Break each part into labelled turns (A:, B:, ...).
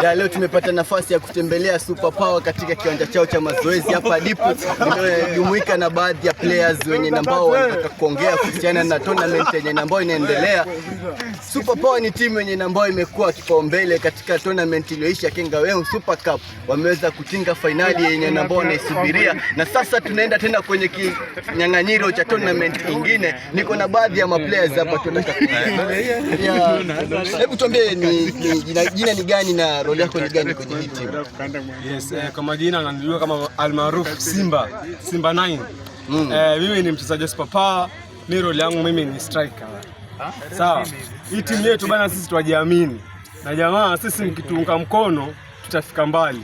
A: Ya leo tumepata nafasi ya kutembelea Super Power katika kiwanja chao cha mazoezi hapa Dipo. Nimejumuika na baadhi ya players wenye ambao wanataka kuongea kuhusiana na tournament yenye ambayo inaendelea. Super Power ni timu yenye ambayo imekuwa kipaumbele katika tournament iliyoisha Kengaweu Super Cup. Wameweza kutinga finali yenye ambayo wanaisubiria, na sasa tunaenda tena kwenye kinyang'anyiro cha tournament nyingine. Niko na baadhi ya maplayers hapa tunataka. Hebu tuambie jina ni gani na role yako ni gani kwenye hii timu?
B: Yes, kama jina ananijua kama almaarufu Simba 9. Mimi ni mchezaji Super Power, ni role yangu mimi ni striker. Sawa. Hii timu yetu bana, sisi tunajiamini. Na jamaa, sisi mkituunga mkono tutafika mbali.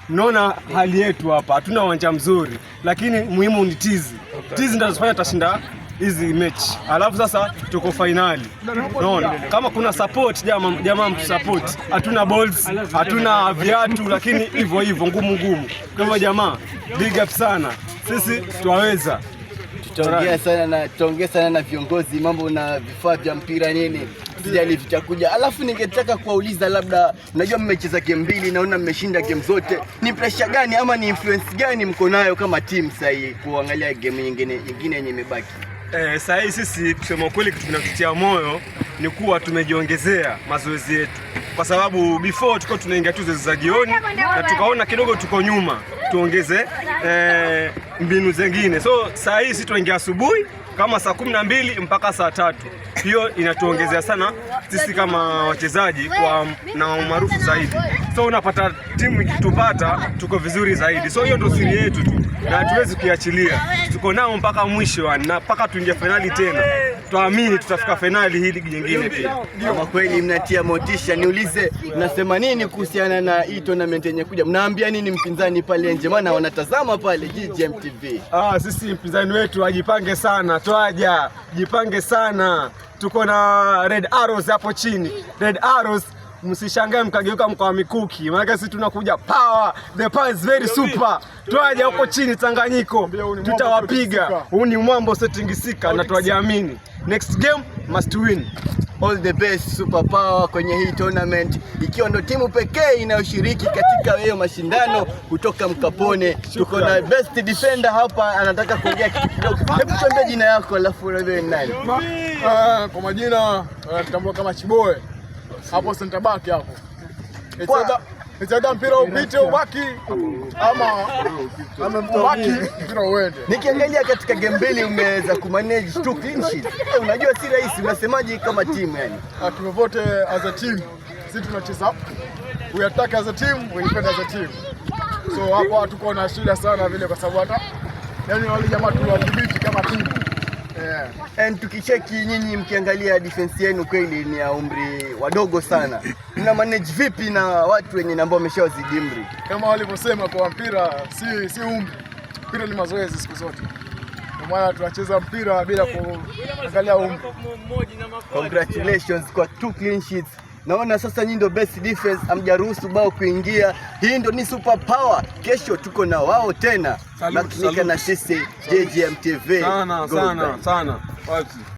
B: Unaona hali yetu hapa, hatuna uwanja mzuri, lakini muhimu ni tizi. Tizi ndio zinafanya tutashinda hizi mechi. Alafu sasa tuko finali. Unaona? Kama kuna support jamaa mtu support. Hatuna balls, hatuna viatu, lakini hivyo ngumu. Kwa hivyo jamaa, big up sana. Sisi tuwaweza.
A: Tutaongea sana na viongozi mambo na vifaa vya mpira nini sijali vitakuja. Alafu ningetaka kuwauliza, labda unajua mmecheza game mbili, naona mmeshinda game zote. Ni pressure gani ama ni influence gani mko nayo kama team sasa kuangalia game nyingine yenye imebaki?
B: Sasa hii sisi kusema kweli kitu kinatutia moyo ni kuwa tumejiongezea mazoezi yetu. Kwa sababu before tulikuwa tunaingia tu zoezi za jioni na tukaona kidogo tuko nyuma, tuongeze mbinu zingine. So sasa hii sisi tuingia asubuhi kama saa 12 mpaka saa 3. Hiyo inatuongezea sana sisi kama wachezaji kwa na umaarufu zaidi. So unapata timu ikitupata tuko vizuri zaidi. So hiyo ndio siri yetu tu. Na hatuwezi kuiachilia. Tuko nao mpaka mwisho na mpaka tuingie finali tena. Tuamini tutafika finali hii ligi nyingine pia.
A: Kama kweli mnatia motisha, niulize mnasema nini kuhusiana na hii tournament yenye kuja? Mnaambia nini mpinzani pale nje, maana wanatazama pale GGM TV?
B: Sisi mpinzani wetu ajipange sana, twaja jipange sana. Tuko na Red Arrows hapo chini. Red Arrows, msishangae mkageuka mkawa mikuki. Maana sisi tunakuja power. The power is very super. Twaja huko chini Tanganyiko. Tutawapiga. Huu ni mwambo usiotingisika na twajiamini. Next game must win.
A: All the best Super Power kwenye hii tournament, ikiwa ndo timu pekee inayoshiriki katika hiyo mashindano kutoka Mkapone. Tuko na best defender hapa, anataka kuongea kitu kidogo. Hebu tuambie jina yako alafu wewe ni nani?
C: Kwa majina tutambua kama Chiboe. Hapo center back hapo. Echada mpira upite ubaki ama mpira uende.
A: Nikiangalia katika game mbili umeweza kumanage 2 clean sheets. Unajua si rahisi, unasemaje kama timu yani?
C: Tumevote as a team. Sisi tunacheza. We attack as a team, we defend as a team. So hapo hatuko na shida sana vile kwa sababu hata yani wale jamaa tuwadhibiti kama timu.
A: And tukicheki nyinyi mkiangalia defense yenu kweli ni ya umri wadogo sana. Mna manage vipi na watu wenye ambao wameshawazidi umri?
C: Kama walivyosema kwa mpira si umri. Mpira ni mazoezi siku zote. Kwa maana tunacheza mpira bila kuangalia umri.
A: Congratulations kwa 2 clean sheets. Naona sasa nyinyi ndio best defense, hamjaruhusu bao kuingia. Hii ndio ni Super Power. Kesho tuko na wao tena. Makinika na sisi GGM TV.
B: Sana.